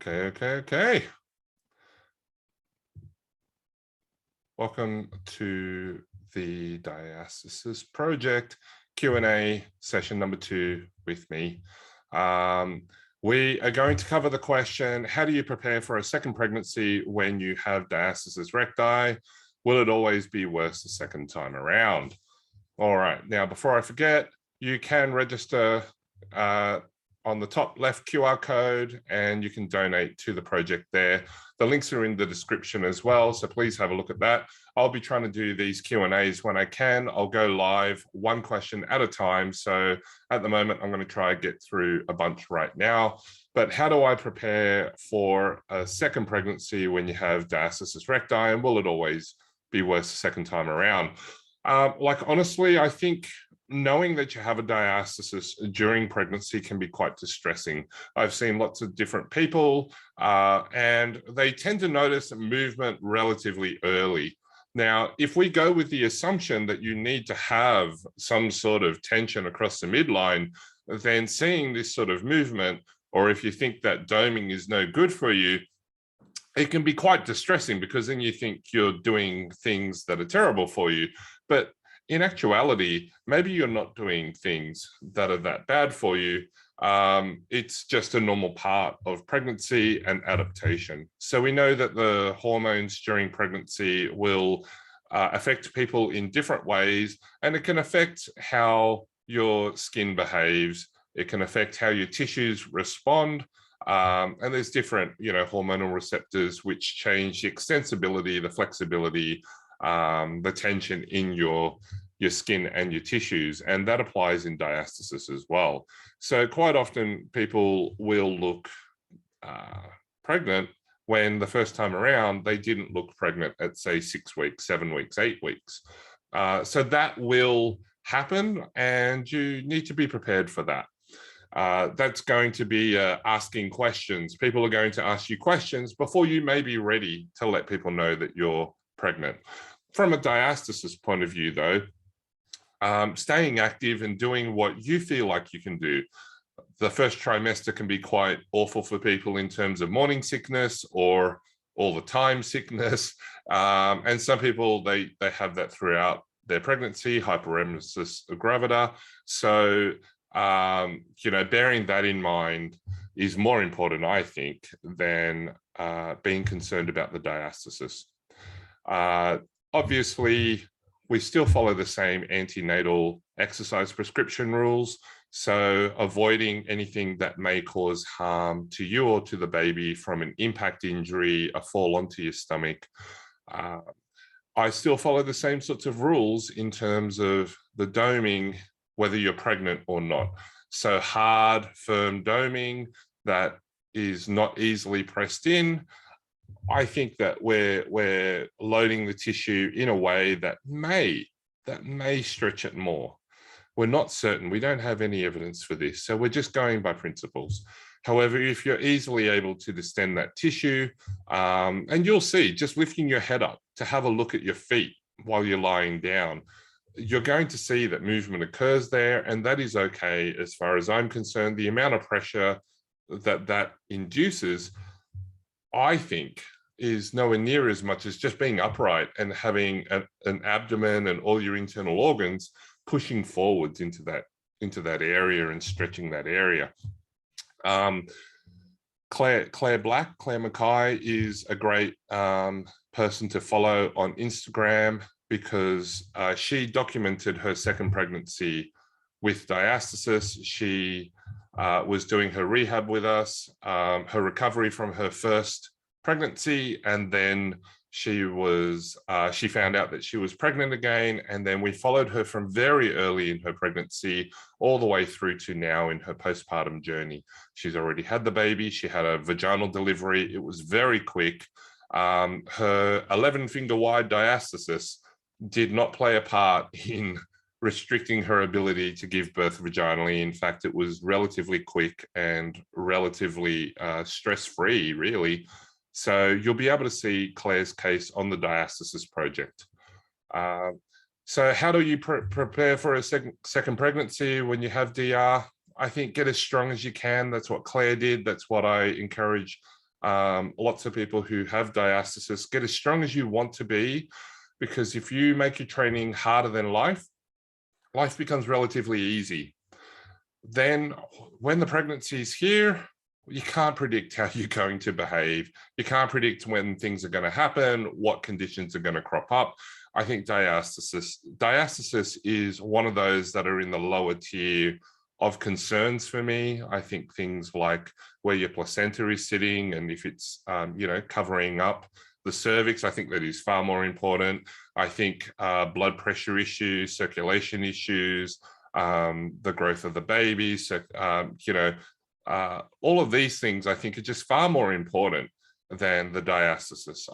Okay. Welcome to the Diastasis Project Q&A session number 2 with me. We are going to cover the question, how do you prepare for a second pregnancy when you have Diastasis Recti? Will it always be worse the second time around? All right, now before I forget, you can register on the top left QR code and you can donate to the project there. The links are in the description as well, so please have a look at that. I'll be trying to do these Q&As when I can. I'll go live one question at a time. So at the moment, I'm going to try to get through a bunch right now. But how do I prepare for a second pregnancy when you have Diastasis Recti, and will it always be worse the second time around? Honestly, I think knowing that you have a diastasis during pregnancy can be quite distressing. I've seen lots of different people and they tend to notice movement relatively early. Now, if we go with the assumption that you need to have some sort of tension across the midline, then seeing this sort of movement, or if you think that doming is no good for you, it can be quite distressing, because then you think you're doing things that are terrible for you. But in actuality, maybe you're not doing things that are that bad for you. It's just a normal part of pregnancy and adaptation. So we know that the hormones during pregnancy will affect people in different ways, and it can affect how your skin behaves. It can affect how your tissues respond. And there's different, hormonal receptors which change the extensibility, the flexibility, the tension in your skin and your tissues, and that applies in diastasis as well. So quite often people will look pregnant when the first time around they didn't look pregnant at, say, 6 weeks, 7 weeks, 8 weeks. So that will happen, and you need to be prepared for that. That's going to be asking questions. People are going to ask you questions before you may be ready to let people know that you're pregnant. From a diastasis point of view, though, staying active and doing what you feel like you can do. The first trimester can be quite awful for people in terms of morning sickness or all the time sickness. And some people, they have that throughout their pregnancy, hyperemesis gravida. So, bearing that in mind is more important, I think, than being concerned about the diastasis. Obviously, we still follow the same antenatal exercise prescription rules. So avoiding anything that may cause harm to you or to the baby, from an impact injury, a fall onto your stomach. I still follow the same sorts of rules in terms of the doming, whether you're pregnant or not. So hard, firm doming that is not easily pressed in. I think that we're loading the tissue in a way that may stretch it more. We're not certain. We don't have any evidence for this. So we're just going by principles. However, if you're easily able to distend that tissue, and you'll see, just lifting your head up to have a look at your feet while you're lying down, you're going to see that movement occurs there, and that is okay as far as I'm concerned. The amount of pressure that induces, I think, is nowhere near as much as just being upright and having an abdomen and all your internal organs pushing forwards into that area and stretching that area. Claire Mackay is a great person to follow on Instagram, because she documented her second pregnancy with diastasis. She was doing her rehab with us, her recovery from her first pregnancy, and then she found out that she was pregnant again, and then we followed her from very early in her pregnancy all the way through to now in her postpartum journey. She's already had the baby. She had a vaginal delivery. It was very quick. Her 11-finger wide diastasis did not play a part in restricting her ability to give birth vaginally. In fact, it was relatively quick and relatively stress-free, really. So you'll be able to see Claire's case on the Diastasis Project. So how do you prepare for a second pregnancy when you have DR? I think get as strong as you can. That's what Claire did. That's what I encourage Lots of people who have diastasis, get as strong as you want to be, because if you make your training harder than life becomes relatively easy. Then when the pregnancy is here, you can't predict how you're going to behave. You can't predict when things are going to happen, what conditions are going to crop up. I think diastasis is one of those that are in the lower tier of concerns for me. I think things like where your placenta is sitting and if it's, covering up the cervix, I think that is far more important. I think blood pressure issues, circulation issues, the growth of the baby, so, all of these things I think are just far more important than the diastasis.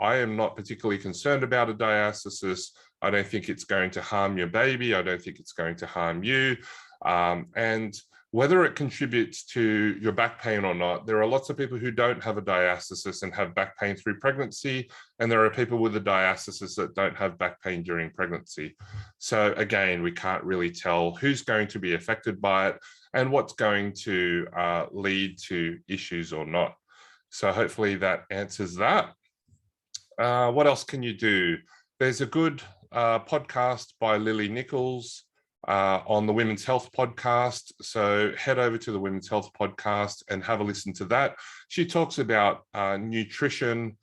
I am not particularly concerned about a diastasis. I don't think it's going to harm your baby. I don't think it's going to harm you. And whether it contributes to your back pain or not, there are lots of people who don't have a diastasis and have back pain through pregnancy. And there are people with a diastasis that don't have back pain during pregnancy. So again, we can't really tell who's going to be affected by it and what's going to lead to issues or not. So hopefully that answers that. What else can you do? There's a good podcast by Lily Nichols on the Women's Health podcast. So head over to the Women's Health podcast and have a listen to that. She talks about nutrition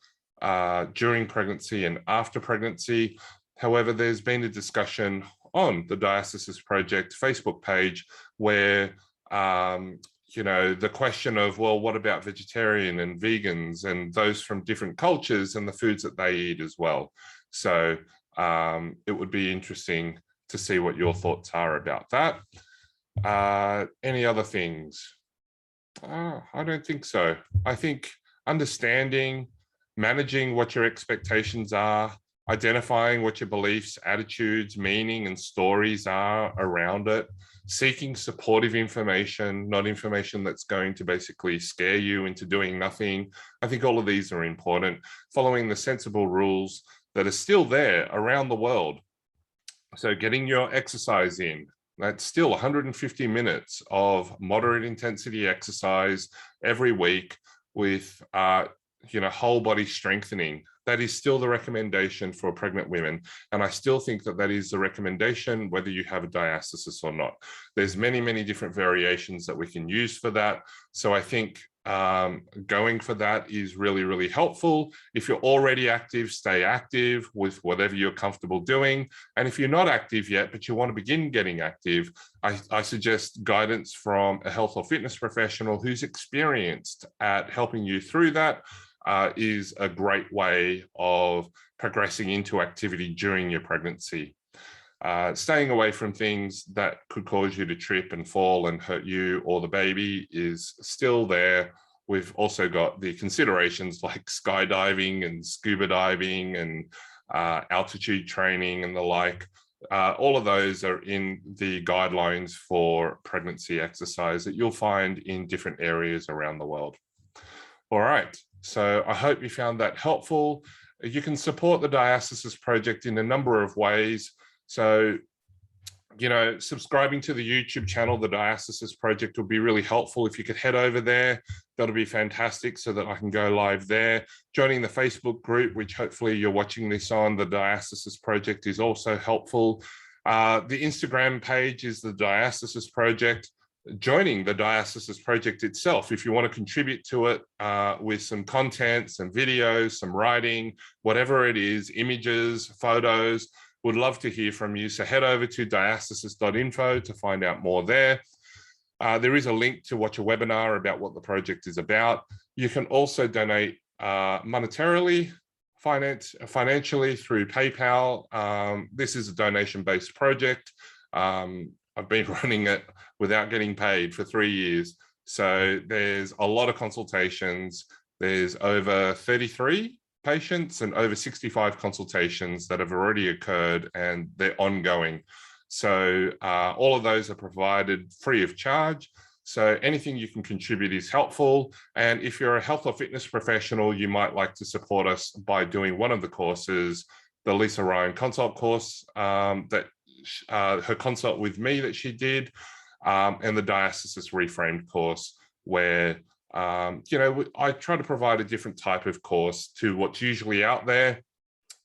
during pregnancy and after pregnancy. However, there's been a discussion on the Diastasis Project Facebook page where the question of, well, what about vegetarian and vegans and those from different cultures and the foods that they eat as well. So it would be interesting to see what your thoughts are about that. Any other things? I don't think so. I think understanding, managing what your expectations are, identifying what your beliefs, attitudes, meaning, and stories are around it, seeking supportive information, not information that's going to basically scare you into doing nothing. I think all of these are important. Following the sensible rules that are still there around the world. So getting your exercise in, that's still 150 minutes of moderate intensity exercise every week with whole body strengthening. That is still the recommendation for pregnant women. And I still think that that is the recommendation, whether you have a diastasis or not. There's many, many different variations that we can use for that. So I think going for that is really, really helpful. If you're already active, stay active with whatever you're comfortable doing. And if you're not active yet, but you want to begin getting active, I suggest guidance from a health or fitness professional who's experienced at helping you through that. Is a great way of progressing into activity during your pregnancy. Staying away from things that could cause you to trip and fall and hurt you or the baby is still there. We've also got the considerations like skydiving and scuba diving and altitude training and the like. All of those are in the guidelines for pregnancy exercise that you'll find in different areas around the world. All right. So I hope you found that helpful. You can support the Diastasis Project in a number of ways. So, subscribing to the YouTube channel, the Diastasis Project, would be really helpful. If you could head over there, that'll be fantastic so that I can go live there. Joining the Facebook group, which hopefully you're watching this on, the Diastasis Project, is also helpful. The Instagram page is the Diastasis Project. Joining the Diastasis Project itself, if you want to contribute to it with some content, some videos, some writing, whatever it is, images, photos, would love to hear from you. So head over to diastasis.info to find out more there. There is a link to watch a webinar about what the project is about. You can also donate monetarily, financially through PayPal. This is a donation-based project. I've been running it without getting paid for 3 years. So there's a lot of consultations. There's over 33 patients and over 65 consultations that have already occurred and they're ongoing. So all of those are provided free of charge. So anything you can contribute is helpful. And if you're a health or fitness professional, you might like to support us by doing one of the courses, the Lisa Ryan consult course, her consult with me that she did, and the Diastasis Reframed course, where I try to provide a different type of course to what's usually out there.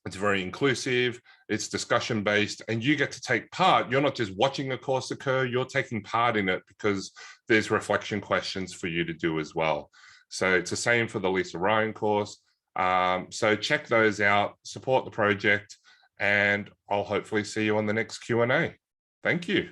It's very inclusive, it's discussion based, and you get to take part. You're not just watching a course occur, you're taking part in it because there's reflection questions for you to do as well. So it's the same for the Lisa Ryan course. So check those out, support the project, and I'll hopefully see you on the next Q&A. Thank you.